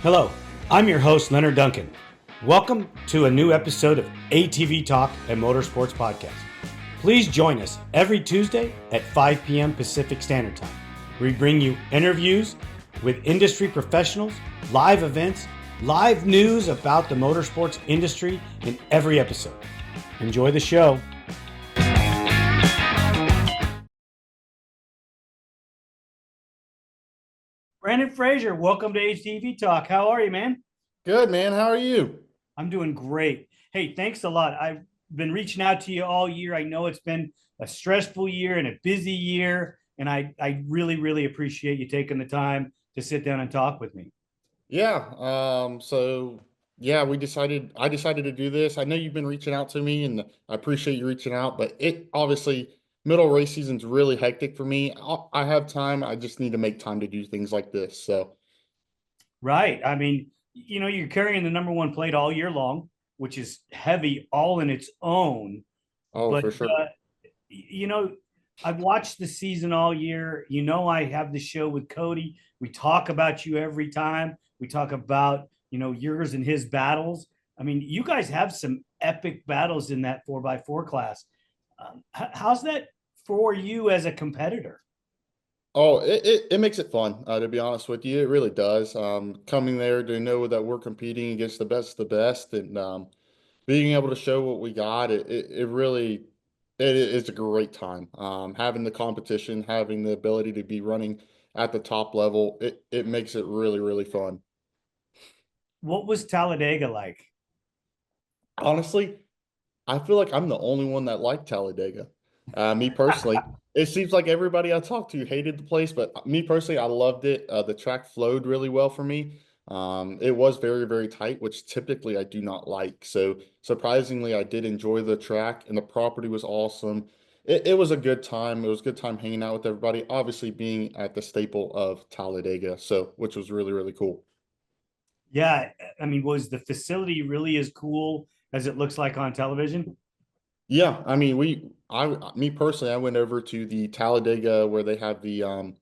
Hello, I'm your host, Leonard Duncan. Welcome to a new episode of ATV-TALK and Motorsports Podcast. Please join us every Tuesday at 5 p.m. Pacific Standard Time. We bring you interviews with industry professionals, live events, live news about the motorsports industry in every episode. Enjoy the show. Brandon Frazier, welcome to ATV-TALK. How are you, man? Good, man. How are you? I'm doing great. Hey, thanks a lot. I've been reaching out to you all year. I know it's been a stressful year and a busy year, and I really appreciate you taking the time to sit down and talk with me. Yeah. I decided to do this. I know you've been reaching out to me and I appreciate you reaching out, but it obviously middle race season's really hectic for me. I have time. I just need to make time to do things like this. So, Right. I mean, you're carrying the number one plate all year long, which is heavy all in its own. oh, But, for sure. you know, I've watched the season all year. I have the show with Cody. We talk about you every time. We talk about, yours and his battles. I mean, you guys have some epic battles in that 4x4 class. How's that for you as a competitor? Oh, it makes it fun, to be honest with you. It really does. Coming there to know that we're competing against the best, and being able to show what we got, it really it's a great time. Having the competition, having the ability to be running at the top level, it makes it really fun. What was Talladega like? Honestly, I feel like I'm the only one that liked Talladega. Me personally, it seems like everybody I talked to hated the place, but me personally, I loved it. The track flowed really well for me. It was very tight, which typically I do not like. So surprisingly, I did enjoy the track, and the property was awesome. It was a good time. It was a good time hanging out with everybody. Obviously, being at the staple of Talladega, so which was really cool. Yeah, I mean, was the facility really as cool as it looks like on television? Yeah, I mean, me personally, I went over to the Talladega where they have the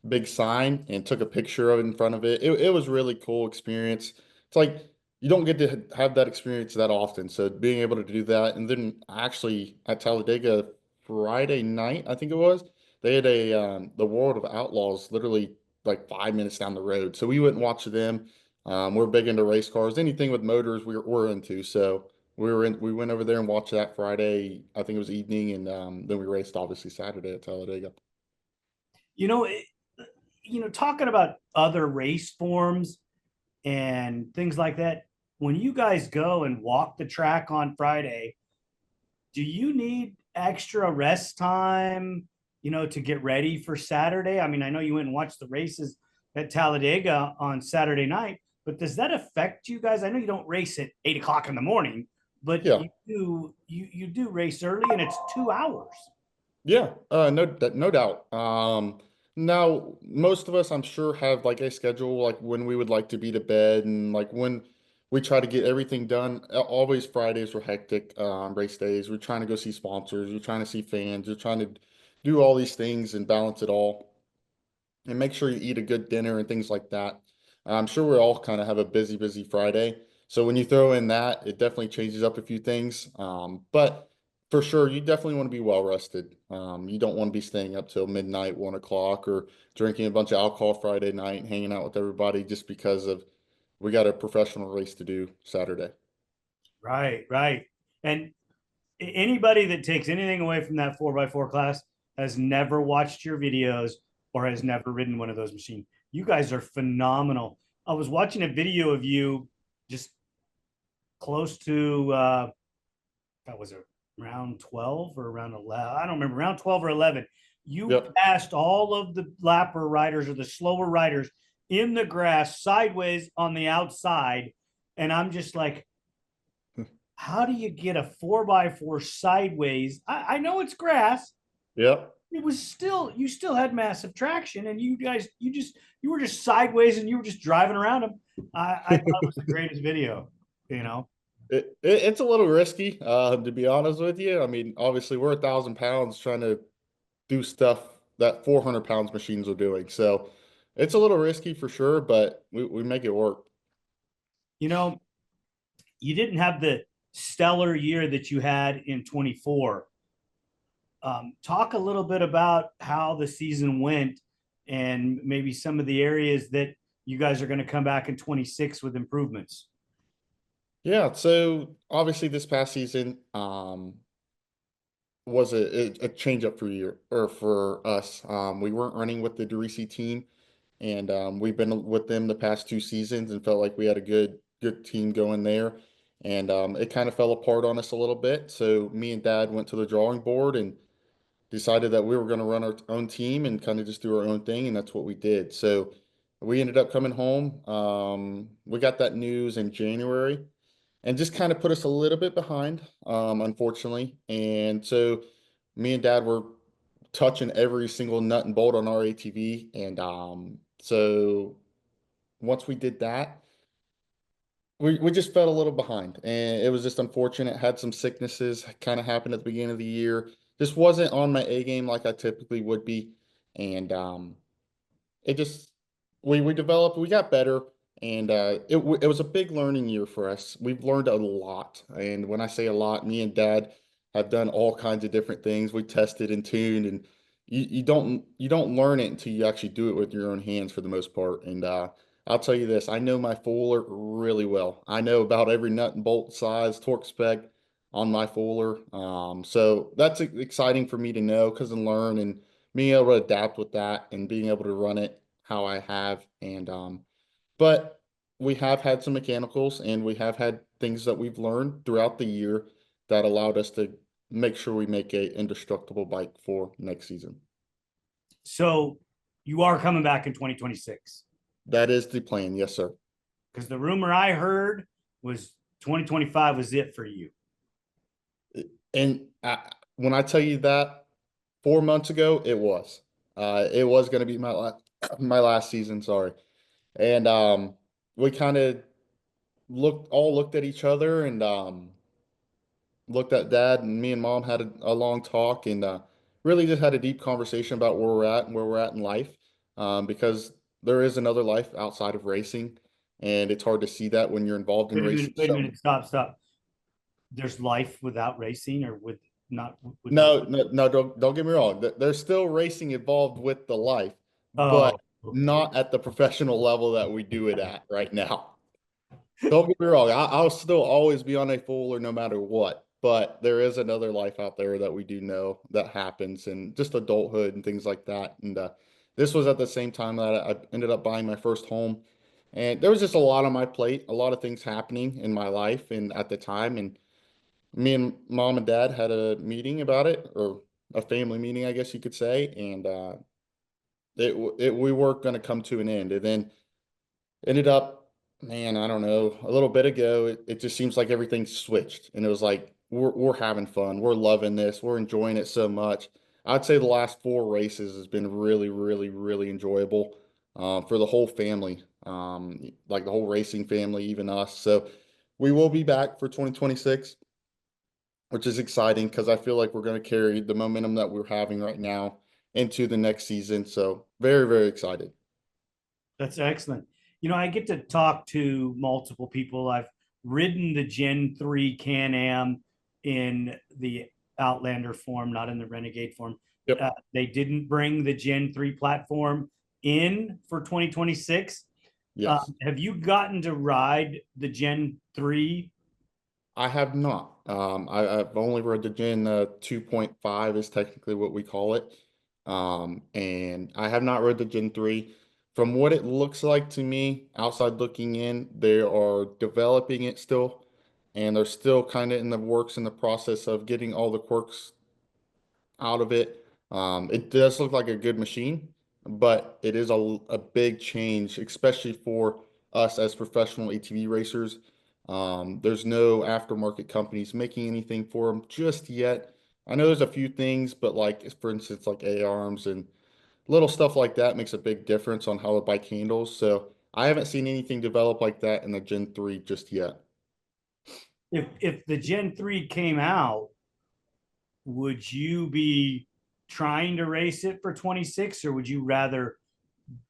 big sign and took a picture of it in front of it. It was really cool experience. It's like you don't get to have that experience that often. So being able to do that, and then actually at Talladega Friday night, I think it was, they had a the World of Outlaws literally like 5 minutes down the road. So we went and watched them. We're big into race cars, anything with motors we're into. So we went over there and watched that Friday. I think it was evening, and then we raced obviously Saturday at Talladega. You know, it, talking about other race forms and things like that, when you guys go and walk the track on Friday, do you need extra rest time, to get ready for Saturday? I mean, I know you went and watched the races at Talladega on Saturday night, but does that affect you guys? I know you don't race at 8 o'clock in the morning, but Yeah. you do race early and it's 2 hours. Yeah, no doubt. Now most of us, I'm sure, have like a schedule, like when we would like to be to bed, and like when we try to get everything done. Always Fridays were hectic, race days. We're trying to go see sponsors, we're trying to see fans, we're trying to do all these things and balance it all, and make sure you eat a good dinner and things like that. I'm sure we all kind of have a busy Friday. So when you throw in that, it definitely changes up a few things. But for sure, you definitely want to be well rested. You don't want to be staying up till midnight, 1 o'clock, or drinking a bunch of alcohol Friday night, hanging out with everybody just because of we got a professional race to do Saturday. Right. And anybody that takes anything away from that 4x4 class has never watched your videos or has never ridden one of those machines. You guys are phenomenal. I was watching a video of you just close to that was it round 12 or around 11. I don't remember, round 12 or 11. You Yep. passed all of the lapper riders or the slower riders in the grass sideways on the outside. And I'm just like, how do you get a 4x4 sideways? I know it's grass. Yep. It was still, you still had massive traction, and you guys, you were just sideways and you were just driving around them. I thought it was the greatest video, you know. It's a little risky, to be honest with you. I mean, obviously, we're 1,000 pounds trying to do stuff that 400 pounds machines are doing. So it's a little risky for sure, but we make it work. You know, you didn't have the stellar year that you had in 24. Talk a little bit about how the season went and maybe some of the areas that you guys are going to come back in 26 with improvements. Yeah, so obviously this past season was a change up for year or for us. We weren't running with the DeRisi team, and we've been with them the past 2 seasons and felt like we had a good team going there. And it kind of fell apart on us a little bit. So me and Dad went to the drawing board and decided that we were going to run our own team and kind of just do our own thing, and that's what we did. So we ended up coming home. We got that news in January and just kind of put us a little bit behind, unfortunately. And so me and Dad were touching every single nut and bolt on our ATV. And so once we did that, we just fell a little behind. And it was just unfortunate. Had some sicknesses kind of happened at the beginning of the year. Just wasn't on my A game like I typically would be. And it just we developed, we got better, and it was a big learning year for us. We've learned a lot, and when I say a lot, me and Dad have done all kinds of different things. We tested and tuned, and you don't learn it until you actually do it with your own hands for the most part. And I'll tell you this, I know my Fuller really well. I know about every nut and bolt size, torque spec on my Fuller. So that's exciting for me to know because and learn and being able to adapt with that and being able to run it how I have. And but we have had some mechanicals and we have had things that we've learned throughout the year that allowed us to make sure we make a indestructible bike for next season. So you are coming back in 2026 That is the plan, yes, sir. because the rumor I heard was 2025 was it for you. And when I tell you that 4 months ago, it was going to be my last season. Sorry, and we kind of looked at each other and looked at Dad, and me and Mom had a long talk and really just had a deep conversation about where we're at and where we're at in life, because there is another life outside of racing, and it's hard to see that when you're involved in racing. Wait a So minute, stop, stop. There's life without racing or with no. no, no, no, don't get me wrong. There's still racing involved with the life, but Oh, okay. not at the professional level that we do it at right now. Don't get me wrong. I'll still always be on a Fuller no matter what. But there is another life out there that we do know that happens and just adulthood and things like that. And this was at the same time that I ended up buying my first home. And there was just a lot on my plate, a lot of things happening in my life and at the time. And me and Mom and Dad had a meeting about it, or a family meeting, I guess you could say. And we were going to come to an end. And then ended up, man, I don't know, a little bit ago, it just seems like everything switched. And it was like, we're having fun. We're loving this. We're enjoying it so much. I'd say the last 4 races has been really, really, really enjoyable for the whole family, like the whole racing family, even us. So we will be back for 2026, which is exciting because I feel like we're going to carry the momentum that we're having right now into the next season. So very, very excited. That's excellent. You know, I get to talk to multiple people. I've ridden the Gen 3 Can-Am in the Outlander form, not in the Renegade form. Yep. They didn't bring the Gen 3 platform in for 2026. Yes. Have you gotten to ride the Gen 3? I have not. I've only read the Gen 2.5 is technically what we call it. And I have not read the Gen 3. From what it looks like to me, outside looking in, they are developing it still, and they're still kind of in the works in the process of getting all the quirks out of it. It does look like a good machine, but it is a big change, especially for us as professional ATV racers. There's no aftermarket companies making anything for them just yet. I know there's a few things, but like for instance, like A-arms and little stuff like that makes a big difference on how a bike handles. So I haven't seen anything develop like that in the Gen 3 just yet. If the Gen 3 came out, would you be trying to race it for 26 or would you rather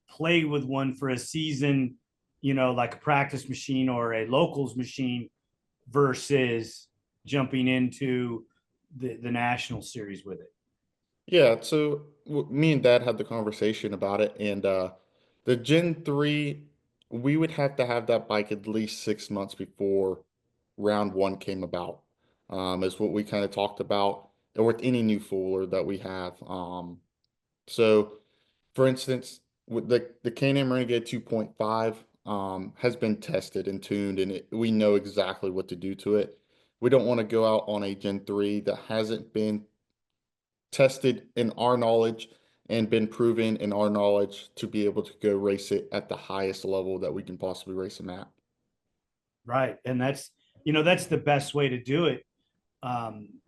play with one for a season like a practice machine or a locals machine versus jumping into the national series with it? Yeah, so me and Dad had the conversation about it, and the Gen 3, we would have to have that bike at least 6 months before round one came about, is what we kind of talked about, or with any new Fuller that we have. So, for instance, with the Can-Am Renegade 2.5 has been tested and tuned, and we know exactly what to do to it. We don't want to go out on a Gen 3 that hasn't been tested in our knowledge and been proven in our knowledge to be able to go race it at the highest level that we can possibly race them at. Right. And that's the best way to do it,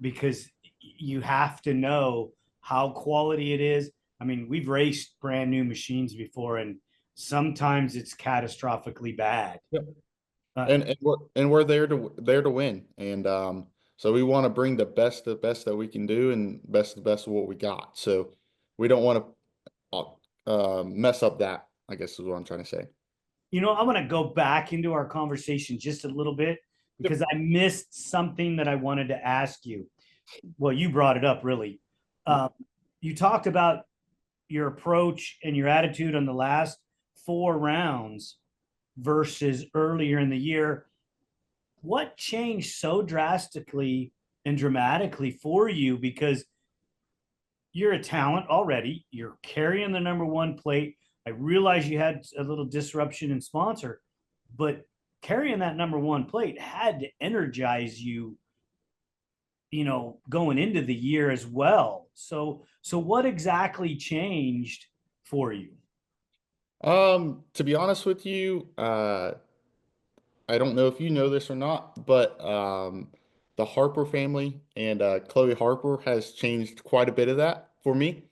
because you have to know how quality it is. I mean, we've raced brand new machines before, and sometimes it's catastrophically bad. Yep. Uh, And we're there to win. And so we want to bring the best that we can do and the best of what we got. So we don't want to mess up that, I guess is what I'm trying to say. I want to go back into our conversation just a little bit Yep. because I missed something that I wanted to ask you. Well, you brought it up, really. Yep. Um, you talked about your approach and your attitude on the last 4 rounds versus earlier in the year. What changed so drastically and dramatically for you? Because you're a talent already. You're carrying the number one plate. I realize you had a little disruption in sponsor, but carrying that number one plate had to energize you, going into the year as well. So what exactly changed for you? To be honest with you, I don't know if you know this or not, but the Harper family and Chloe Harper has changed quite a bit of that for me.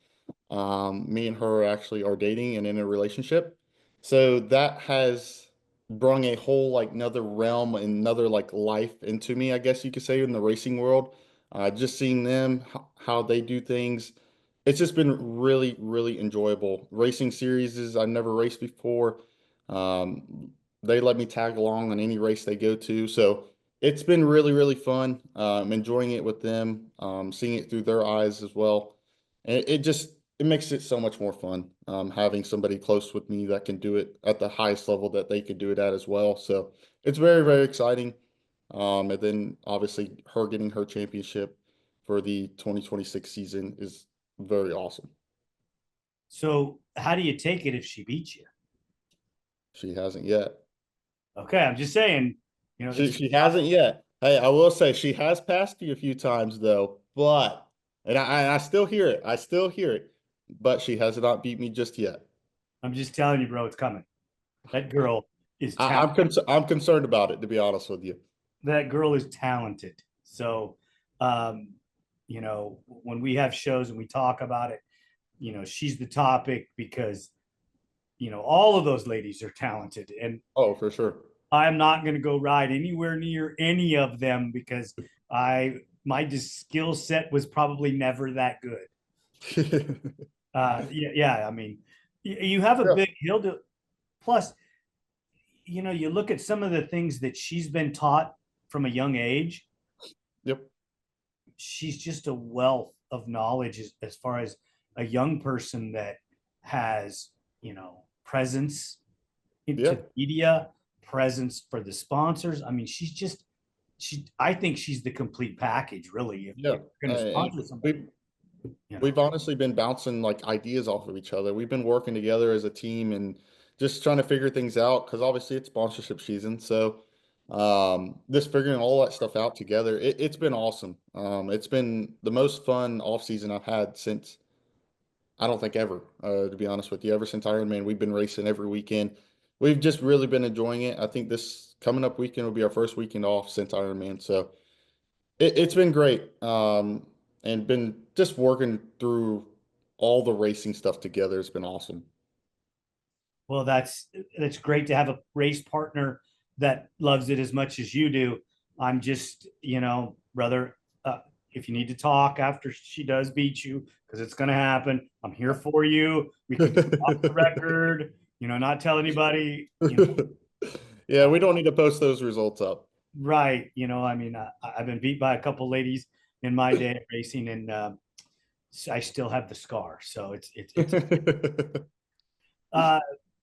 Me and her actually are dating and in a relationship. So that has brung a whole like another realm, another like life into me, I guess you could say, in the racing world. Just seeing them, how they do things. It's just been really, really enjoyable. Racing series is I've never raced before. They let me tag along on any race they go to. So it's been really, really fun. Enjoying it with them, seeing it through their eyes as well. And it makes it so much more fun, having somebody close with me that can do it at the highest level that they could do it at as well. So it's very, very exciting. And then obviously her getting her championship for the 2026 season is very awesome. So how do you take it if she beats you? She hasn't yet. Okay, I'm just saying, She it's she hasn't yet. Hey, I will say she has passed me a few times though, but and I still hear it. I still hear it, but she has not beat me just yet. I'm just telling you, bro, it's coming. That girl is I, I'm talented. con I'm concerned about it, to be honest with you. That girl is talented. So, when we have shows and we talk about it, she's the topic because all of those ladies are talented, and Oh, for sure. I'm not going to go ride anywhere near any of them because my skill set was probably never that good. Yeah. I mean, you have a Yeah. big hill to. Plus, you look at some of the things that she's been taught from a young age. Yep. She's just a wealth of knowledge as far as a young person that has, presence into Yeah. the media, presence for the sponsors. I mean, I think she's the complete package, really. If Yeah. you're going to And sponsor somebody, we've we've honestly been bouncing like ideas off of each other. We've been working together as a team and just trying to figure things out because obviously it's sponsorship season. So just figuring all that stuff out together, it's been awesome. It's been the most fun off season I've had since I don't think ever, to be honest with you. Ever since Ironman, we've been racing every weekend. We've just really been enjoying it. I think this coming up weekend will be our first weekend off since Ironman. So it's been great. And been just working through all the racing stuff together. It's been awesome. well, that's great to have a race partner that loves it as much as you do. I'm just, brother, if you need to talk after she does beat you, because it's going to happen, I'm here for you. We can talk off the record, not tell anybody. Yeah, we don't need to post those results up. Right. I mean, I've been beat by a couple ladies in my day of racing, and I still have the scar. So it's I uh,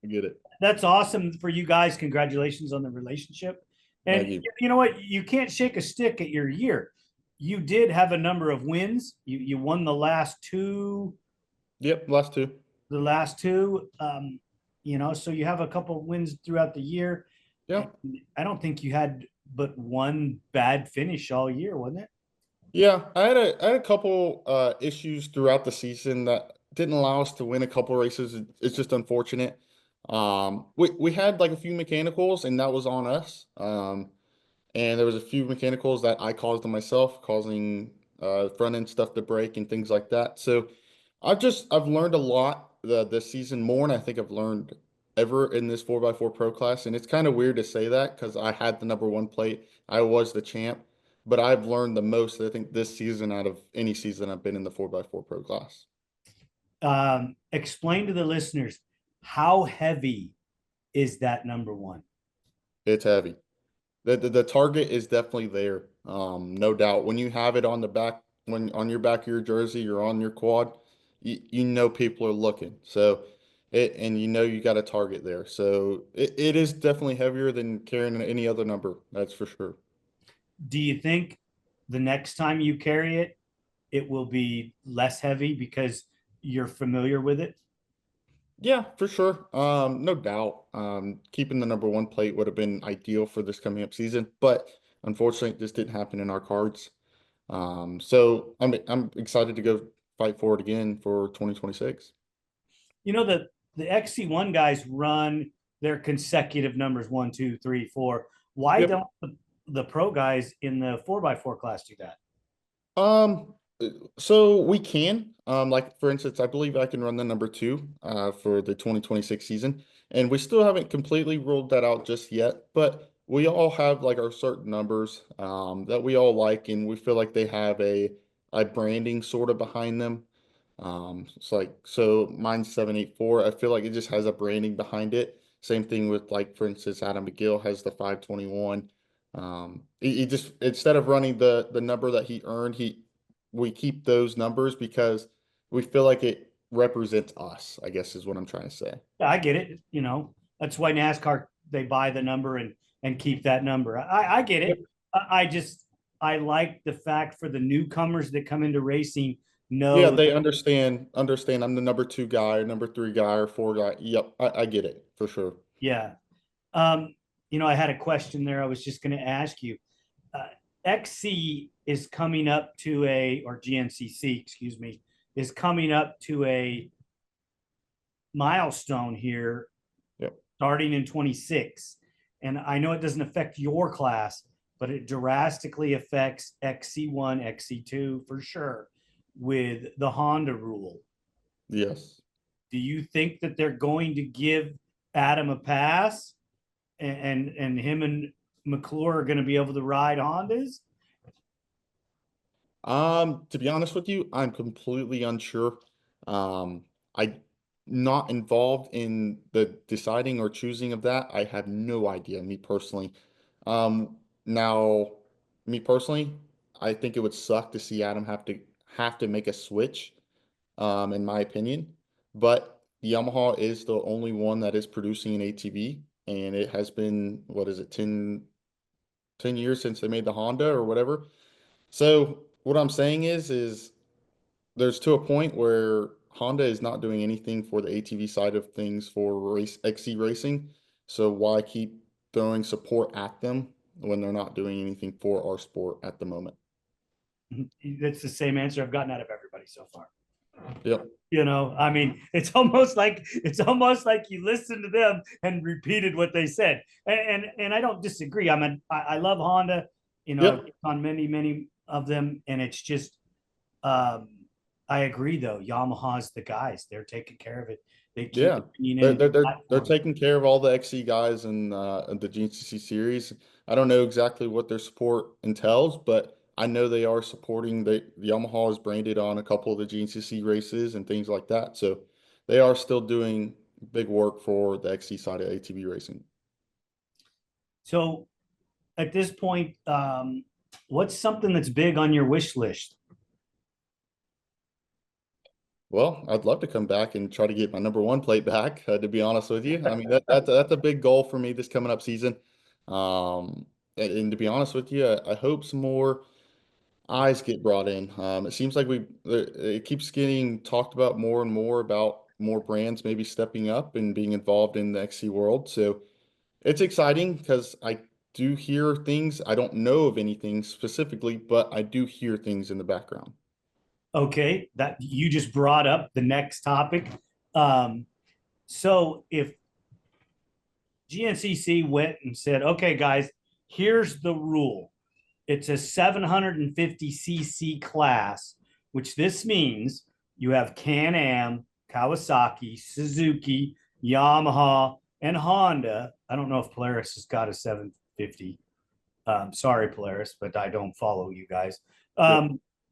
get it. that's awesome for you guys. Congratulations on the relationship. Thank And you. you know what? You can't shake a stick at your year. You did have a number of wins. You won Yep, last two. the last two. So you have a couple of wins throughout the year. Yeah. And I don't think you had but one bad finish all year, wasn't it? Yeah, I had a couple issues throughout the season that didn't allow us to win a couple races. It's just unfortunate. We had like a few mechanicals and that was on us. And there was a few mechanicals that I caused them myself, causing front end stuff to break and things like that. So I've learned a lot this season more, and I think I've learned ever in this 4x4 pro class. And it's kind of weird to say that because I had the number one plate, I was the champ, but I've learned the most, I think, this season out of any season I've been in the 4x4 pro class. Explain to the listeners how heavy is that number one? It's heavy. The target is definitely there. No doubt. When you have it on the back, when on your back of your jersey, you're on your quad, you know people are looking. So and you know you got a target there. So it is definitely heavier than carrying any other number. That's for sure. Do you think the next time you carry it, it will be less heavy because you're familiar with it? Yeah, for sure. No doubt. Keeping the number one plate would have been ideal for this coming up season, but unfortunately, this didn't happen in our cards. So I'm excited to go fight for it again for 2026. The XC1 guys run their consecutive numbers 1, 2, 3, 4. Why Yep. don't the pro guys in the 4x4 class do that? Um, so we can, like for instance, I believe I can run the number two, for the 2026 season, and we still haven't completely ruled that out just yet, but we all have like our certain numbers, that we all like, and we feel like they have a branding sort of behind them. It's like, so mine's 784. I feel like it just has a branding behind it. Same thing with like, for instance, Adam McGill has the 521. He just, instead of running the number that he earned, we keep those numbers because we feel like it represents us, I guess is what I'm trying to say. Yeah, I get it. That's why NASCAR they buy the number and keep that number. I get Yep. it. I like the fact for the newcomers that come into racing Yeah, know. they understand I'm the number two guy, or number three guy, or four guy. Yep, I get it for sure. Yeah. Um, I had a question there. I was just going to ask you. Uh, XC is coming up to or GNCC, excuse me, is coming up to a milestone here Yep. starting in 26. And I know it doesn't affect your class, but it drastically affects XC1, XC2 for sure with the Honda rule. Yes. Do you think that they're going to give Adam a pass and him and McClure are going to be able to ride Hondas? To be honest with you, I'm completely unsure. I not involved in the deciding or choosing of that. I have no idea, me personally. Now, me personally, I think it would suck to see Adam have to make a switch, in my opinion. But Yamaha is the only one that is producing an ATV, and it has been, what is it, 10 years since they made the Honda or whatever. So what I'm saying is there's to a point where Honda is not doing anything for the ATV side of things for race XC racing. So why keep throwing support at them when they're not doing anything for our sport at the moment? That's the same answer I've gotten out of everybody so far. Yep. I mean, it's almost like you listened to them and repeated what they said. And I don't disagree. I love Honda. I've Yep. on many of them, and it's just um, I agree though. Yamaha's the guys. They're taking care of it. They keep Yeah. bringing They're in they're they're, they're platforms. taking care of all the XC guys in the GNCC series. I don't know exactly what their support entails, but I know they are supporting the Yamaha is branded on a couple of the GNCC races and things like that. So they are still doing big work for the XC side of ATV racing. So at this point, what's something that's big on your wish list? Well, I'd love to come back and try to get my number one plate back, to be honest with you. I mean, that's a big goal for me this coming up season. And to be honest with you, I hope some more eyes get brought in. It seems like it keeps getting talked about more and more about more brands maybe stepping up and being involved in the XC world. So it's exciting because I do hear things. I don't know of anything specifically, but I do hear things in the background. Okay, that you just brought up the next topic. Um, so if GNCC went and said, okay, guys, here's the rule. It's a 750cc class, which this means you have Can-Am, Kawasaki, Suzuki, Yamaha, and Honda. I don't know if Polaris has got a 750. Sorry, Polaris, but I don't follow you guys. Yep.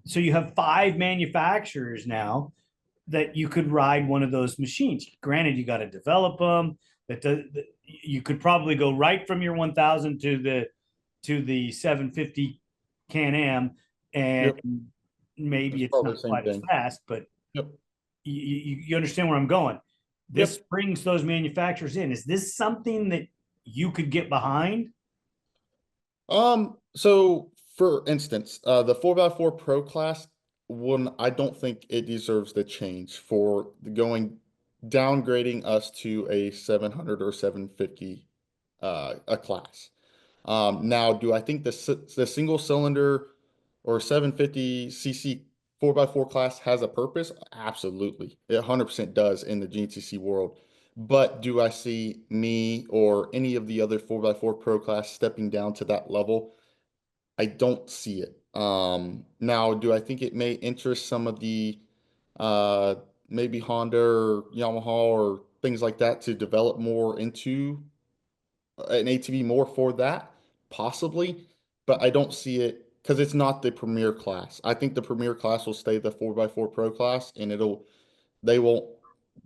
So you have five manufacturers now that you could ride one of those machines. Granted, you got to develop them. You could probably go right from your 1000 to the 750 Can-Am, and Yep. maybe It's it's probably not the same quite as thing. fast, but Yep. you understand where I'm going. This Yep. brings those manufacturers in. Is this something that you could get behind? So for instance, the 4x4 Pro class one, I don't think it deserves the change for going downgrading us to a 700 or 750 a class. Now, do I think the single cylinder or 750cc 4x4 class has a purpose? Absolutely. It 100% does in the GNCC world. But do I see me or any of the other 4x4 Pro class stepping down to that level? I don't see it. Now, do I think it may interest some of the uh, maybe Honda or Yamaha or things like that to develop more into an ATV more for that? Possibly, but I don't see it because it's not the premier class. I think the premier class will stay the 4x4 Pro class, and they won't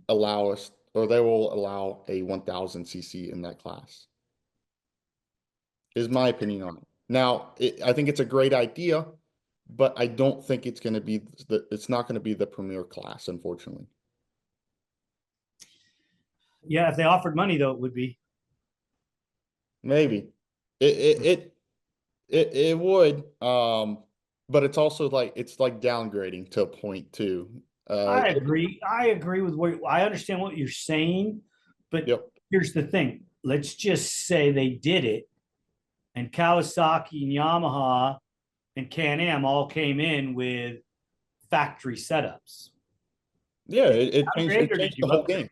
allow us, or they will allow a 1000cc in that class, is my opinion on it. Now, I think it's a great idea, but I don't think it's not going to be the premier class, unfortunately. Yeah, if they offered money, though, it would be. Maybe it it it it would, but it's also like it's like downgrading to a point too. I agree. I agree with what I understand what you're saying, but Yep. here's the thing. Let's just say they did it, and Kawasaki and Yamaha and Can-Am all came in with factory setups. Yeah, Did it you changed downgrade it or did changed the you whole upgrade? game.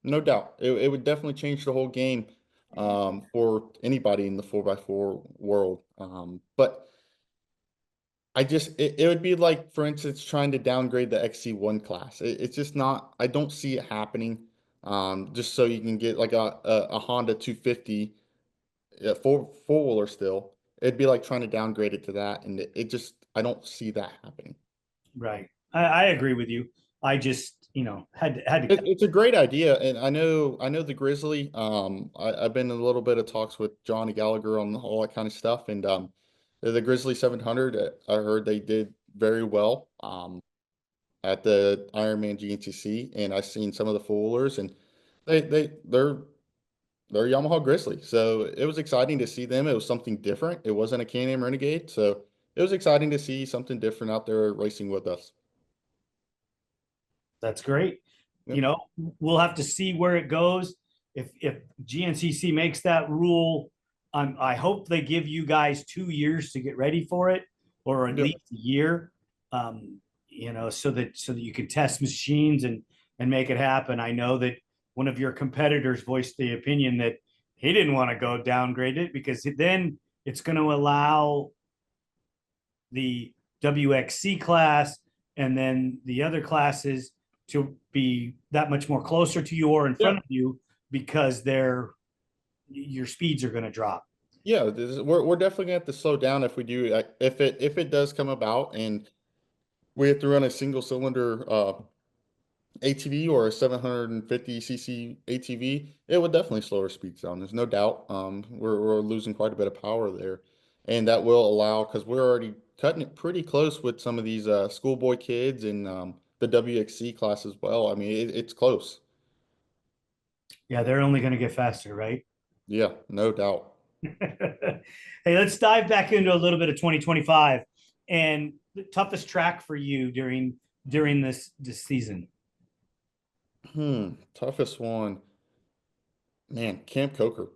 No doubt. It would definitely change the whole game for anybody in the 4x4 world. But it would be like, for instance, trying to downgrade the XC1 class. It's just not, I don't see it happening. Just so you can get like a Honda 250, four-wheeler still. It'd be like trying to downgrade it to that. And it just, I don't see that happening. Right. I agree with you. I just, had to. It's a great idea, and I know the Grizzly. I've been in a little bit of talks with Johnny Gallagher on all that kind of stuff, and the Grizzly 700. I heard they did very well at the Ironman GNCC, and I've seen some of the four-wheelers, and they're they're Yamaha Grizzly. So it was exciting to see them. It was something different. It wasn't a Can-Am Renegade, so it was exciting to see something different out there racing with us. That's great. Yep. We'll have to see where it goes. If GNCC makes that rule, I hope they give you guys 2 years to get ready for it, or at Yep. least a year. So that you can test machines and make it happen. I know that one of your competitors voiced the opinion that he didn't want to go downgrade it because then it's going to allow the WXC class and then the other classes to be that much more closer to you or in front Yep. of you because your speeds are going to drop. Yeah, we're definitely gonna have to slow down if we do if it does come about and we have to run a single cylinder ATV or a 750cc ATV, it would definitely slow our speeds down. There's no doubt. We're losing quite a bit of power there, and that will allow because we're already cutting it pretty close with some of these schoolboy kids and the WXC class as well. I mean, it's close. Yeah, they're only going to get faster, right? Yeah, no doubt. Hey, let's dive back into a little bit of 2025 and the toughest track for you during this season. Toughest one. Man, Camp Coker.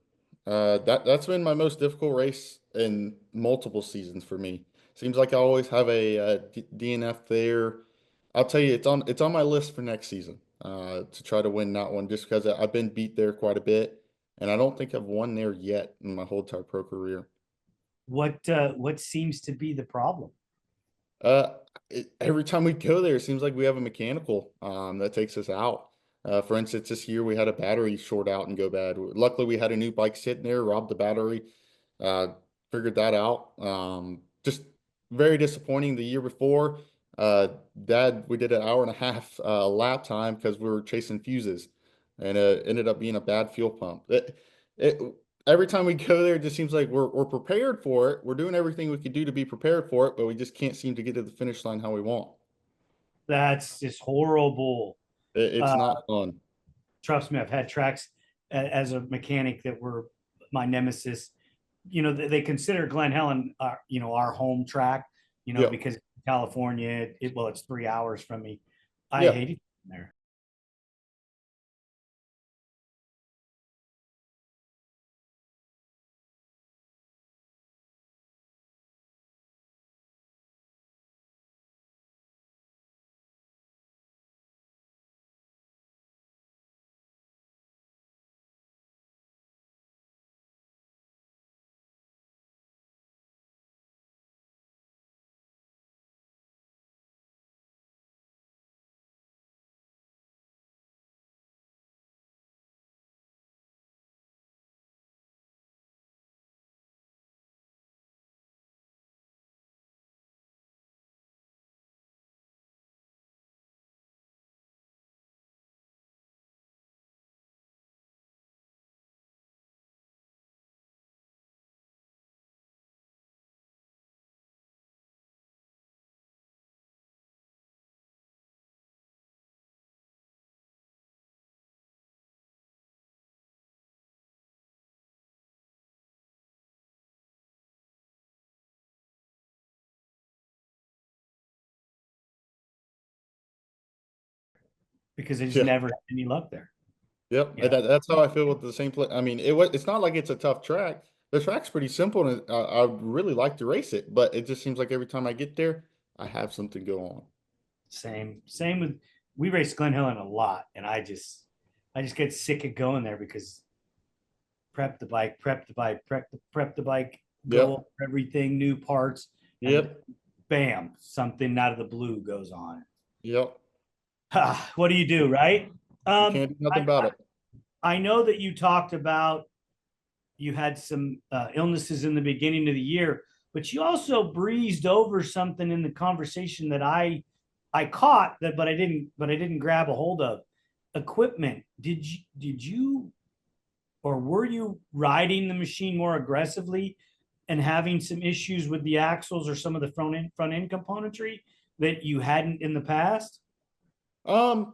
That's been my most difficult race in multiple seasons for me. Seems like I always have a, DNF there. I'll tell you, it's on my list for next season. To try to win that one, just because I've been beat there quite a bit, and I don't think I've won there yet in my whole entire pro career. What seems to be the problem? Uh, every time we go there, it seems like we have a mechanical that takes us out. For instance, this year we had a battery short out and go bad. Luckily, we had a new bike sitting there, robbed the battery, uh, figured that out. Just very disappointing. The year before, Dad, we did an hour and a half lap time because we were chasing fuses, and ended up being a bad fuel pump. It every time we go there, it just seems like we're prepared for it. We're doing everything we could do to be prepared for it, but we just can't seem to get to the finish line how we want. That's just horrible. It's Uh, not fun. Trust me, I've had tracks as a mechanic that were my nemesis. They consider Glen Helen, our home track. Yeah, Because California, it's 3 hours from me. I yeah, hated there because I just yeah, never had any luck there. yep. You know, That's how I feel with the same play. I mean, it's not like it's a tough track. The track's pretty simple, and I really like to race it, but it just seems like every time I get there, I have something go on. same with we race Glen Helen a lot, and I just get sick of going there because prep the bike, go over Yep, everything, new parts, and yep, bam, something out of the blue goes on. yep. What do you do, right? You Um, can't do nothing I, about it. I know that you talked about you had some illnesses in the beginning of the year, but you also breezed over something in the conversation that I caught that, but I didn't grab a hold of. Equipment. Did you or were you riding the machine more aggressively and having some issues with the axles or some of the front end componentry that you hadn't in the past?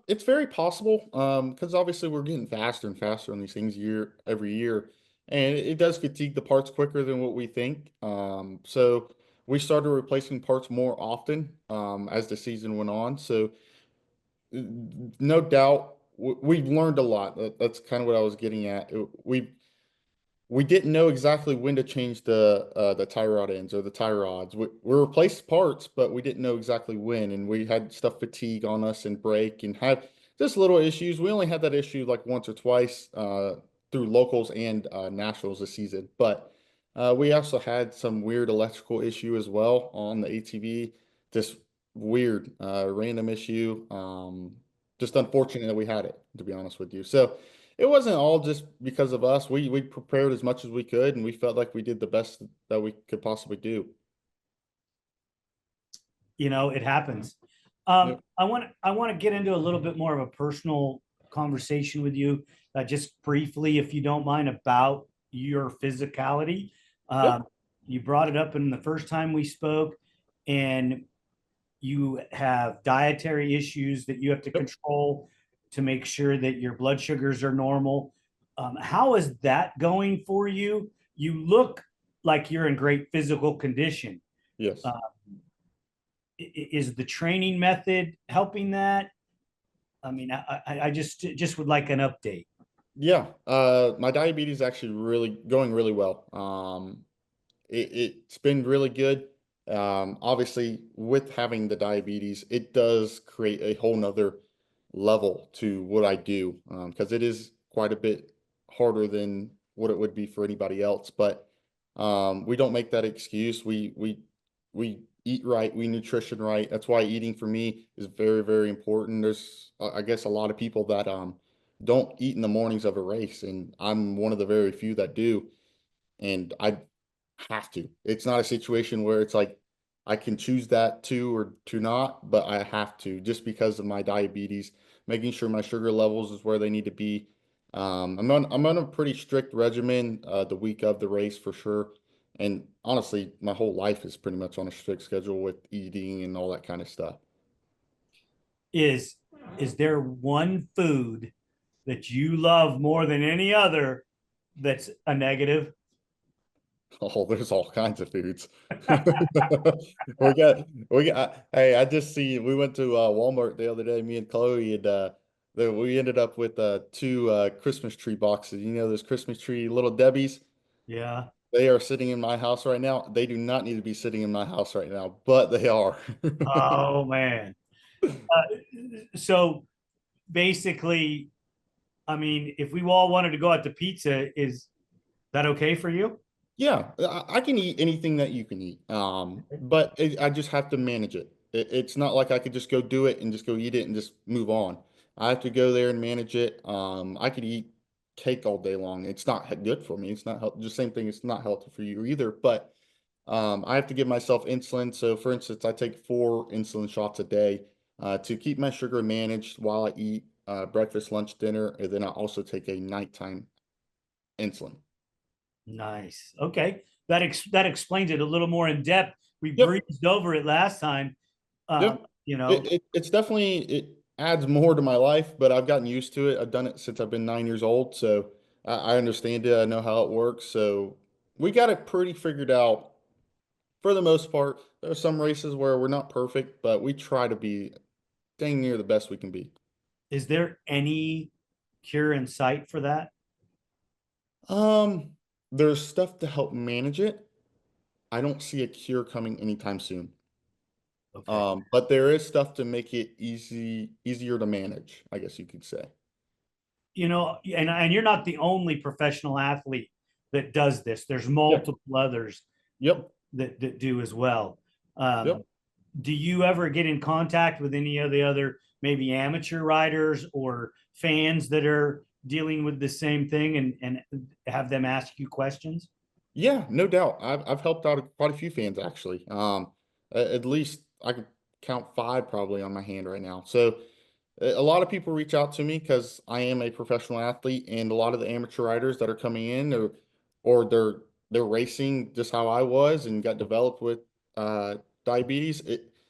It's very possible. Because obviously we're getting faster and faster on these things every year, and it does fatigue the parts quicker than what we think. So we started replacing parts more often as the season went on. So no doubt we've learned a lot. That's kind of what I was getting at. We didn't know exactly when to change the tie rod ends or the tie rods. We replaced parts, but we didn't know exactly when, and we had stuff fatigue on us and break and have just little issues. We only had that issue like once or twice through locals and nationals this season, but we also had some weird electrical issue as well on the ATV. Just weird, random issue. Just unfortunate that we had it, to be honest with you. So it wasn't all just because of us. We prepared as much as we could, and we felt like we did the best that we could possibly do. It happens. Yep. I want to get into a little bit more of a personal conversation with you, just briefly, if you don't mind, about your physicality. Yep. Um, you brought it up in the first time we spoke, and you have dietary issues that you have to Yep. control to make sure that your blood sugars are normal. How is that going for you? You look like you're in great physical condition. Yes. Uh, is the training method helping that? I mean, I just would like an update. Yeah. My diabetes is actually really going really well. It's been really good. Obviously, with having the diabetes, it does create a whole nother level to what I do, because it is quite a bit harder than what it would be for anybody else. But we don't make that excuse. We eat right, we nutrition right. That's why eating for me is very, very important. There's, I guess, a lot of people that don't eat in the mornings of a race, and I'm one of the very few that do. And I have to. It's not a situation where it's like I can choose that to or to not, but I have to just because of my diabetes, making sure my sugar levels is where they need to be. I'm on a pretty strict regimen the week of the race for sure. And honestly, my whole life is pretty much on a strict schedule with eating and all that kind of stuff. Is is there one food that you love more than any other that's a negative? Oh, there's all kinds of foods. We got, hey, I just see, we went to Walmart the other day, me and Chloe, and we ended up with two Christmas tree boxes. You know, those Christmas tree little Debbie's, Yeah. they are sitting in my house right now. They do not need to be sitting in my house right now, but they are. Oh man. So basically, I mean, if we all wanted to go out to pizza, is that okay for you? Yeah, I can eat anything that you can eat. But I just have to manage it. It's not like I could just go do it and just go eat it and just move on. I have to go there and manage it. I could eat cake all day long. It's not good for me. It's not healthy. Just same thing. It's not healthy for you either. But I have to give myself insulin. So, for instance, I take 4 insulin shots a day to keep my sugar managed while I eat breakfast, lunch, dinner, and then I also take a nighttime insulin. Nice. Okay. That explains it a little more in depth. We Yep. breezed over it last time. Yeah, You know, it's definitely it adds more to my life, but I've gotten used to it. I've done it since I've been 9 years old, so I understand it. I know how it works. So we got it pretty figured out for the most part. There are some races where we're not perfect, but we try to be dang near the best we can be. is there any cure in sight for that? Um, there's stuff to help manage it. I don't see a cure coming anytime soon. Okay. But there is stuff to make it easier to manage, I guess you could say. And you're not the only professional athlete that does this. There's Yeah. multiple others Yep. that do as well. Yep. Do you ever get in contact with any of the other maybe amateur riders or fans that are dealing with the same thing and have them ask you questions? Yeah, no doubt. I've helped out quite a few fans actually. At least I could count 5 probably on my hand right now. So a lot of people reach out to me because I am a professional athlete, and a lot of the amateur riders that are coming in or they're racing just how I was and got developed with uh, diabetes.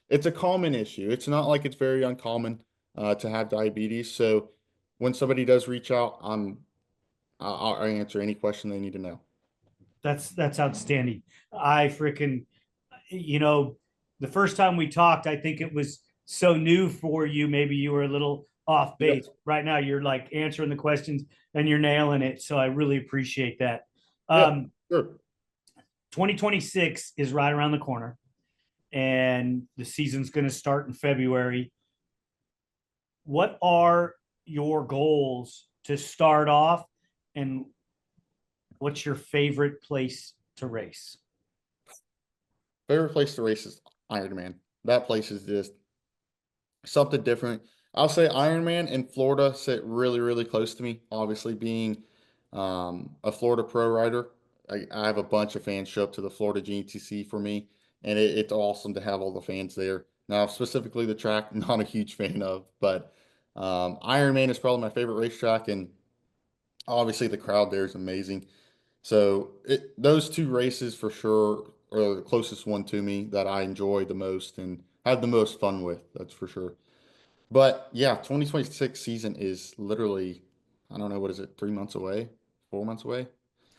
It's a common issue. It's not like it's very uncommon to have diabetes. So when somebody does reach out, I'll answer any question they need to know. That's outstanding. I freaking, you know, the first time we talked, I think it was so new for you. Maybe you were a little off Yep. base. Right now, you're like answering the questions and you're nailing it. So I really appreciate that. Yep. Um, Sure. 2026 is right around the corner, and the season's going to start in February. What are your goals to start off, and what's your favorite place to race? Favorite place to race is Ironman. That place is just something different. I'll say Ironman in Florida sit really, really close to me. Obviously, being a Florida pro rider, I have a bunch of fans show up to the Florida GNCC for me, and it's awesome to have all the fans there. Now, specifically the track, not a huge fan of, but Ironman is probably my favorite racetrack, and obviously the crowd there is amazing. So those two races for sure are the closest one to me that I enjoy the most and have the most fun with. That's for sure. But yeah, 2026 season is literally, I don't know, what is it, 3 months away, 4 months away?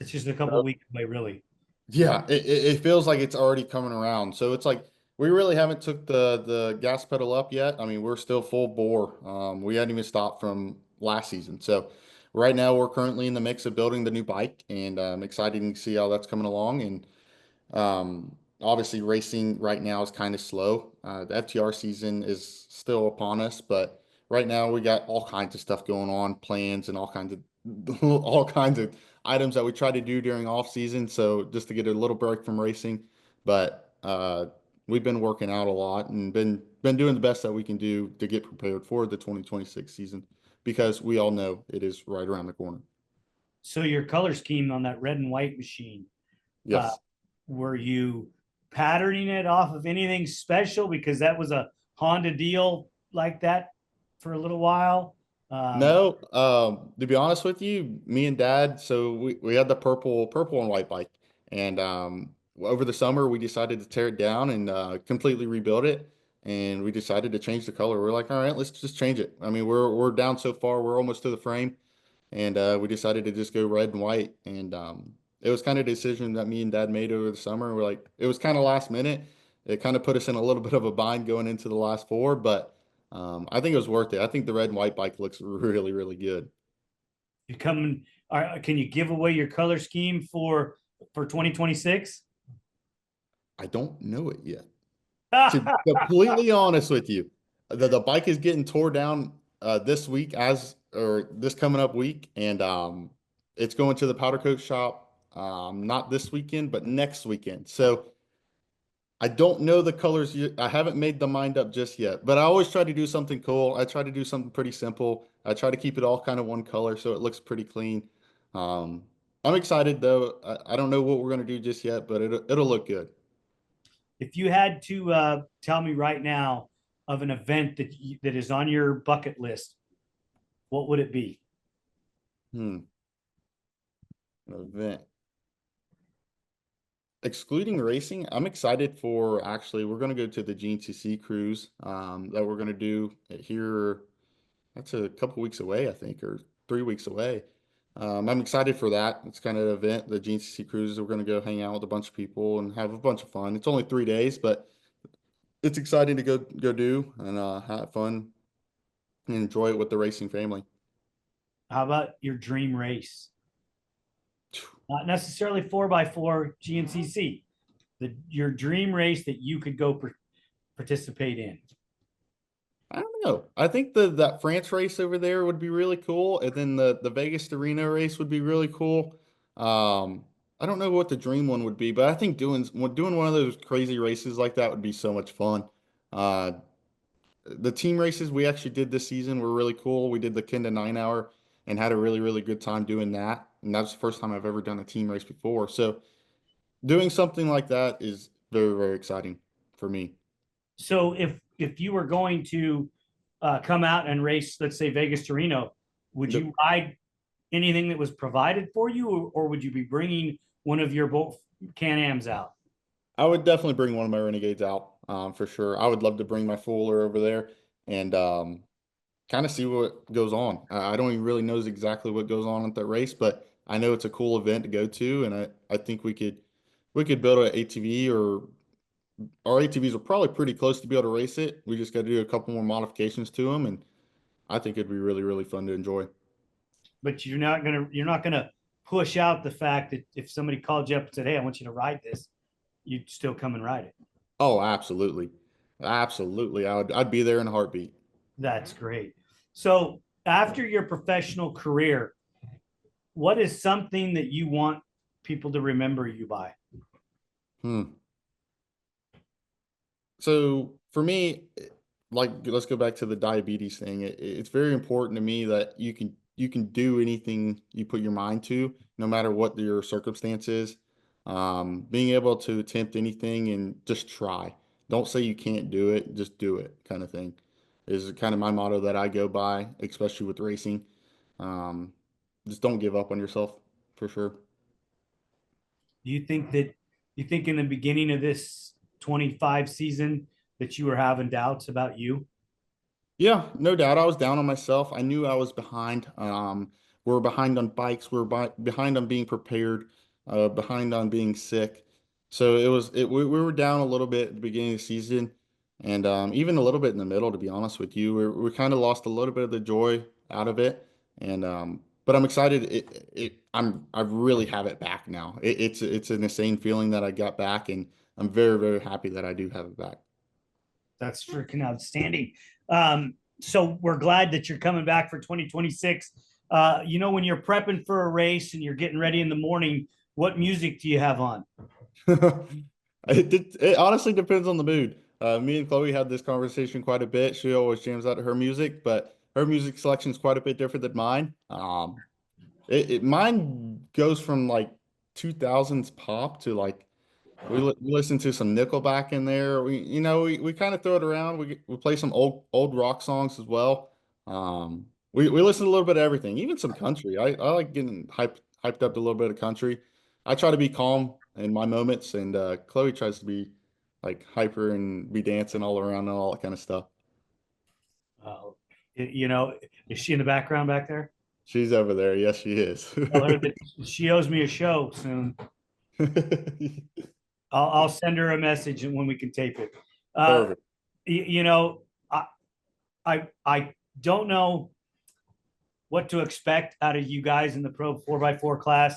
It's just a couple weeks away, really. Yeah, it feels like it's already coming around. So it's like we really haven't took the gas pedal up yet. I mean, we're still full bore. We hadn't even stopped from last season. So right now we're currently in the mix of building the new bike, and I'm excited to see how that's coming along. And obviously, racing right now is kind of slow. The FTR season is still upon us, but right now we got all kinds of stuff going on, plans and all kinds of all kinds of items that we try to do during off season. So just to get a little break from racing, but we've been working out a lot and been doing the best that we can do to get prepared for the 2026 season because we all know it is right around the corner. So your color scheme on that red and white machine, uh, Yes. were you patterning it off of anything special? Because that was a Honda deal like that for a little while. Um, No, to be honest with you, me and Dad, so we had the purple and white bike, and over the summer we decided to tear it down and completely rebuild it, and we decided to change the color. We're like, all right, let's just change it. I mean, we're down so far, we're almost to the frame, and we decided to just go red and white, and it was kind of a decision that me and Dad made over the summer. We're like, it was kind of last minute. It kind of put us in a little bit of a bind going into the last four, but. I think it was worth it. I think the red and white bike looks really, really good. you coming? Can you give away your color scheme for 2026? I don't know it yet. To be completely honest with you, the bike is getting tore down this week as or this coming up week, and it's going to the powder coat shop not this weekend, but next weekend. So I don't know the colors yet. I haven't made the mind up just yet, but I always try to do something cool. I try to do something pretty simple. I try to keep it all kind of one color so it looks pretty clean. Um, I'm excited though. I don't know what we're gonna do just yet, but it'll look good. If you had to tell me right now of an event that is on your bucket list, what would it be? Hmm. An event. Excluding racing, I'm excited for actually we're gonna go to the GNCC cruise that we're gonna do here. That's a couple weeks away, I think, or 3 weeks away. I'm excited for that. It's kind of an event, the GNCC cruises. We're going to go hang out with a bunch of people and have a bunch of fun. It's only 3 days, but it's exciting to go do and have fun and enjoy it with the racing family. How about your dream race? Not necessarily 4x4 GNCC, your dream race that you could go participate in. I don't know. I think that France race over there would be really cool, and then the Vegas to Reno race would be really cool. I don't know what the dream one would be, but I think doing one of those crazy races like that would be so much fun. Uh, the team races we actually did this season were really cool. We did the Kenda 9 hour and had a really, really good time doing that. And that's the first time I've ever done a team race before. So doing something like that is very, very exciting for me. So if you were going to come out and race, let's say Vegas to Reno, would Yep. you ride anything that was provided for you, or would you be bringing one of your both Can-Ams out? I would definitely bring one of my Renegades out for sure. I would love to bring my Fuller over there and kind of see what goes on. I don't even really know exactly what goes on at that race, but I know it's a cool event to go to, and I think we could build an ATV or our ATVs are probably pretty close to be able to race it. We just got to do a couple more modifications to them, and I think it'd be really, really fun to enjoy. But you're not gonna push out the fact that if somebody called you up and said, "Hey, I want you to ride this," you'd still come and ride it. Oh, absolutely. Absolutely. I'd be there in a heartbeat. That's great. So after your professional career, what is something that you want people to remember you by? Hmm. So for me, like let's go back to the diabetes thing. It's very important to me that you can do anything you put your mind to, no matter what your circumstances. Being able to attempt anything and just try. Don't say you can't do it, just do it kind of thing is kind of my motto that I go by, especially with racing. Um, just don't give up on yourself for sure. Do you think in the beginning of this 25 season that you were having doubts about you? Yeah, no doubt. I was down on myself. I knew I was behind. We are behind on bikes. Behind on being prepared, behind on being sick. So we were down a little bit at the beginning of the season, and even a little bit in the middle, to be honest with you. We kind of lost a little bit of the joy out of it. And but I'm excited. I really have it back now. It's an insane feeling that I got back, and I'm very, very happy that I do have it back. That's freaking outstanding. So we're glad that you're coming back for 2026. When you're prepping for a race and you're getting ready in the morning, what music do you have on? It honestly depends on the mood. Me and Chloe had this conversation quite a bit. She always jams out her music, but her music selection is quite a bit different than mine. Mine goes from like 2000s pop to like we listen to some Nickelback in there. We kind of throw it around. We play some old rock songs as well. We listen to a little bit of everything, even some country. I like getting hyped up to a little bit of country. I try to be calm in my moments, and Chloe tries to be like hyper and be dancing all around and all that kind of stuff. Uh, you know, is she in the background back there? She's over there. Yes, she is. Tell her that she owes me a show soon. I'll send her a message and when we can tape it. Uh, Perfect. you know, I don't know what to expect out of you guys in the pro 4x4 class.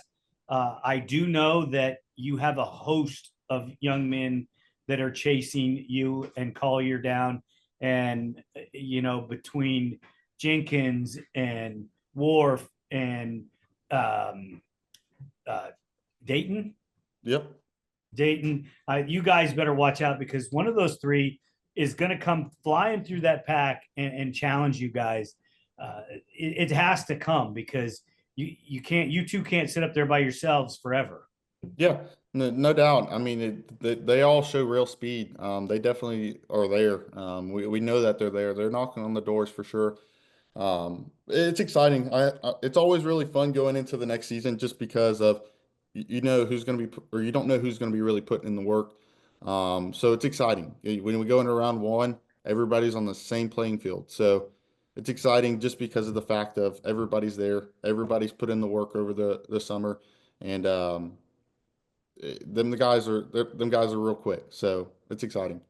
I do know that you have a host of young men that are chasing you and Collier down. And, between Jenkins and Wharf and um, uh, Dayton, Yep. you guys better watch out because one of those three is going to come flying through that pack and challenge you guys. It has to come because you two can't sit up there by yourselves forever. Yeah, no doubt. I mean, they all show real speed. They definitely are there. We know that they're there. They're knocking on the doors for sure. It's exciting. It's always really fun going into the next season just because of you know who's going to be or you don't know who's going to be really putting in the work. So it's exciting. When we go into round one, everybody's on the same playing field. So it's exciting just because of the fact of everybody's there. Everybody's put in the work over the summer, and them guys are real quick. So it's exciting.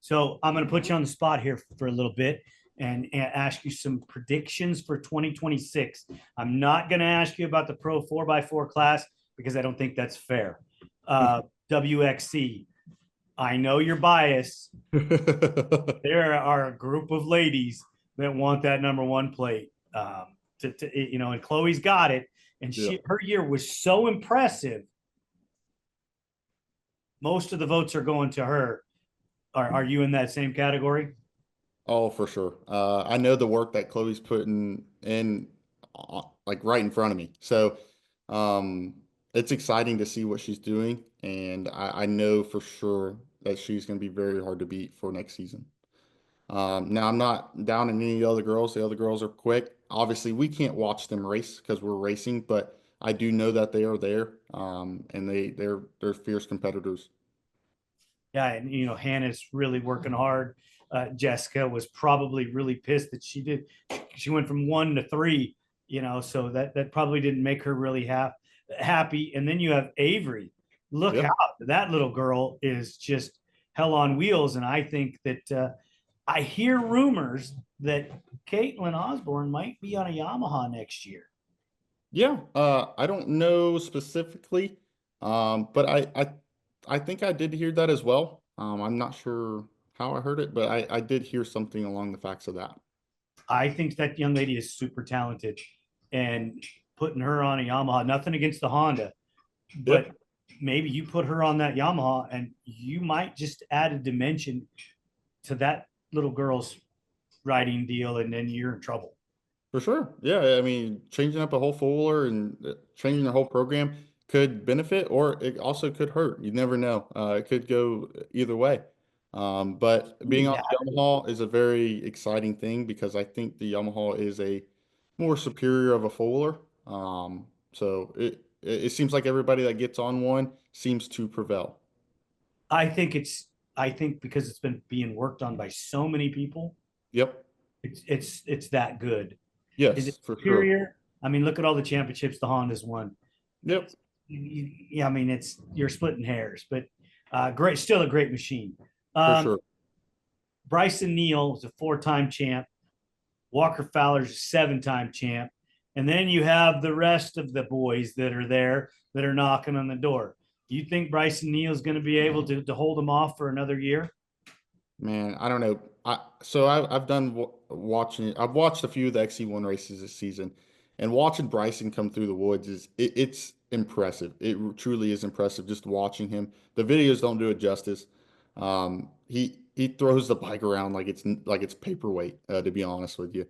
So I'm going to put you on the spot here for a little bit and ask you some predictions for 2026. I'm not going to ask you about the Pro 4x4 class because I don't think that's fair. WXC, I know you're biased. There are a group of ladies that want that number one plate. And Chloe's got it. And Yeah. her year was so impressive. Most of the votes are going to her. Are you in that same category? Oh, for sure. I know the work that Chloe's putting in, like right in front of me. So, um, it's exciting to see what she's doing, and I know for sure that she's going to be very hard to beat for next season. Now I'm not down in any of the other girls. The other girls are quick. Obviously, we can't watch them race because we're racing, but I do know that they are there, and they're fierce competitors. Yeah, and Hannah's really working hard. Jessica was probably really pissed that she went from 1 to 3, so that probably didn't make her really happy. And then you have Avery. Look Yeah. out, that little girl is just hell on wheels. And I think that I hear rumors that Caitlin Osborne might be on a Yamaha next year. Yeah, I don't know specifically, but I think I did hear that as well. I'm not sure how I heard it, but I did hear something along the facts of that. I think that young lady is super talented, and putting her on a Yamaha, nothing against the Honda, but Yep, maybe you put her on that Yamaha and you might just add a dimension to that little girl's riding deal, and then you're in trouble. for sure. Yeah, I mean, changing up a whole fuller and changing the whole program could benefit, or it also could hurt. You never know. It could go either way. But being on Yeah, the Yamaha is a very exciting thing because I think the Yamaha is a more superior of a foaler. So it seems like everybody that gets on one seems to prevail. I think I think because it's been being worked on by so many people, Yep. it's that good. Is it Yes, for sure. superior? I mean, look at all the championships the Honda's won. Yep, Yeah, I mean, it's you're splitting hairs, but great, still a great machine. for Um, sure. Bryson Neal is a four-time champ. Walker Fowler's a seven-time champ. And then you have the rest of the boys that are there that are knocking on the door. Do you think Bryson Neal is going to be able to hold them off for another year? Man, I don't know. I've done watching. I've watched a few of the XC1 races this season, and watching Bryson come through the woods it's impressive. It truly is impressive just watching him. The videos don't do it justice. He throws the bike around like it's paperweight. To be honest with you,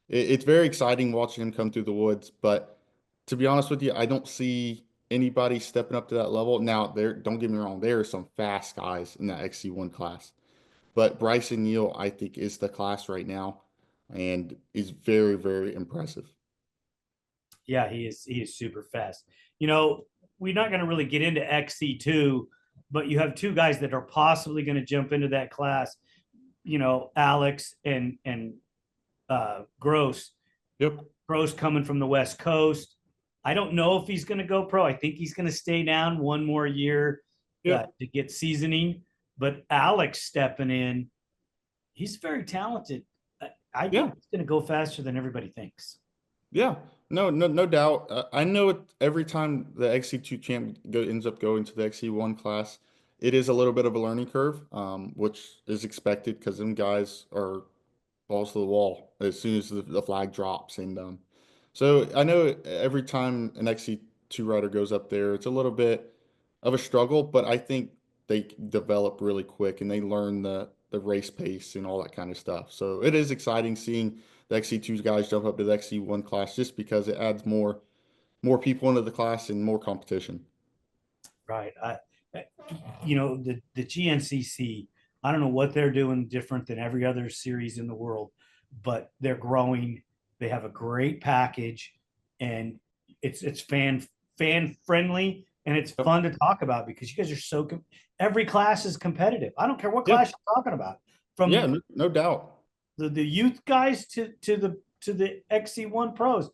it's very exciting watching him come through the woods. But to be honest with you, I don't see anybody stepping up to that level. Now, there, don't get me wrong, there are some fast guys in that XC1 class. But Bryson Neal, I think, is the class right now and is very, very impressive. Yeah, he is super fast. You know, we're not going to really get into XC2, but you have two guys that are possibly going to jump into that class. You know, Alex and Gross. Yep. Gross coming from the West Coast. I don't know if he's going to go pro. I think he's going to stay down one more year Yep. to get seasoning. But Alex stepping in, he's very talented. I Yeah. think he's going to go faster than everybody thinks. Yeah. No doubt. I know it every time the XC2 champ ends up going to the XC1 class, it is a little bit of a learning curve, which is expected because them guys are balls to the wall as soon as the flag drops. And so I know every time an XC2 rider goes up there, it's a little bit of a struggle, but I think they develop really quick and they learn the race pace and all that kind of stuff. So it is exciting seeing the XC2 guys jump up to the XC1 class just because it adds more people into the class and more competition. Right. You know, the GNCC, I don't know what they're doing different than every other series in the world, but they're growing. They have a great package, and it's fan friendly, and it's Yep. fun to talk about because you guys are every class is competitive. I don't care what Yeah. class you're talking about, Yeah, from no doubt. the youth guys to the XC1 pros.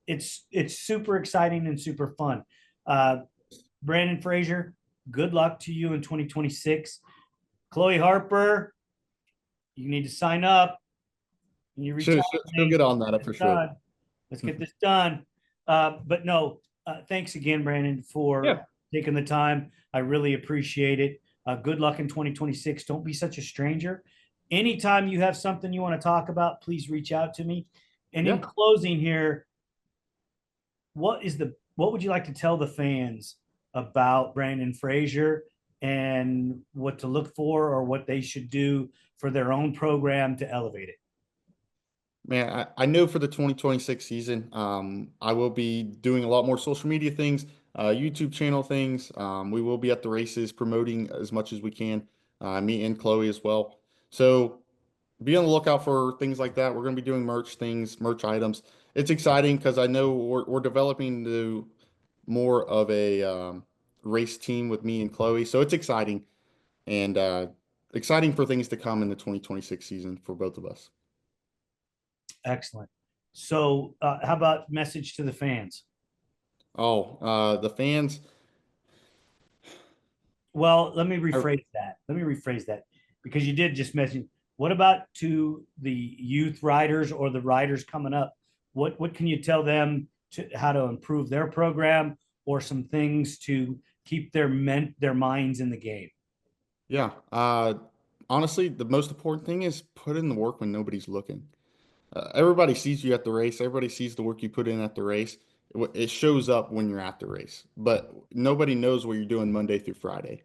It's super exciting and super fun. Uh, Brandon Frazier, good luck to you in 2026. Chloe Harper, you need to sign up. You reach out to She'll me. get on that for sure. Done. Let's get this done. But no, thanks again, Brandon, for Yeah. taking the time. I really appreciate it. Good luck in 2026. Don't be such a stranger. Anytime you have something you want to talk about, please reach out to me. And in Yeah. closing here, what would you like to tell the fans about Brandon Frazier and what to look for or what they should do for their own program to elevate it? Man, I know for the 2026 season, I will be doing a lot more social media things, YouTube channel things. We will be at the races promoting as much as we can, me and Chloe as well. So be on the lookout for things like that. We're going to be doing merch things, merch items. It's exciting because I know we're developing to more of a race team with me and Chloe. So it's exciting and exciting for things to come in the 2026 season for both of us. Excellent. So, how about message to the fans? Oh, the fans. Well, let me I, rephrase that. Let me rephrase that because you did just mention. What about to the youth riders or the riders coming up? What can you tell them to how to improve their program or some things to keep their minds in the game? yeah. Honestly, the most important thing is put in the work when nobody's looking. Everybody sees you at the race. Everybody sees the work you put in at the race. It shows up when you're at the race, but nobody knows what you're doing Monday through Friday.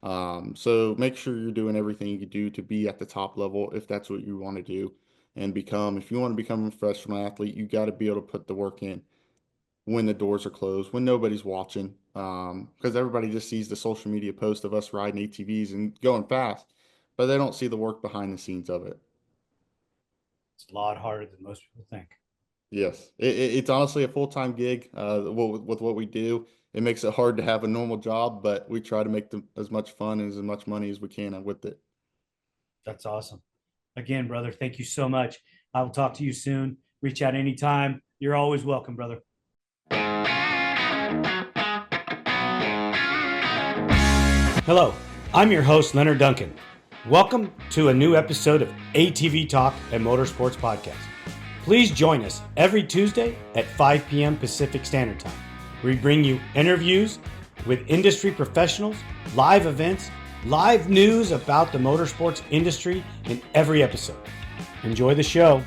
So make sure you're doing everything you can do to be at the top level if that's what you want to do and become. If you want to become a professional athlete, you got to be able to put the work in when the doors are closed, when nobody's watching, because everybody just sees the social media post of us riding ATVs and going fast. but they don't see the work behind the scenes of it. It's a lot harder than most people think. Yes, it's honestly a full-time gig. With what we do, it makes it hard to have a normal job, but we try to make as much fun and as much money as we can with it. That's awesome. Again, brother, thank you so much. I will talk to you soon. Reach out anytime. You're always welcome, brother. Hello, I'm your host, Leonard Duncan. Welcome to a new episode of ATV-TALK and Motorsports Podcast. Please join us every Tuesday at 5 p.m. Pacific Standard Time. We bring you interviews with industry professionals, live events, live news about the motorsports industry in every episode. Enjoy the show.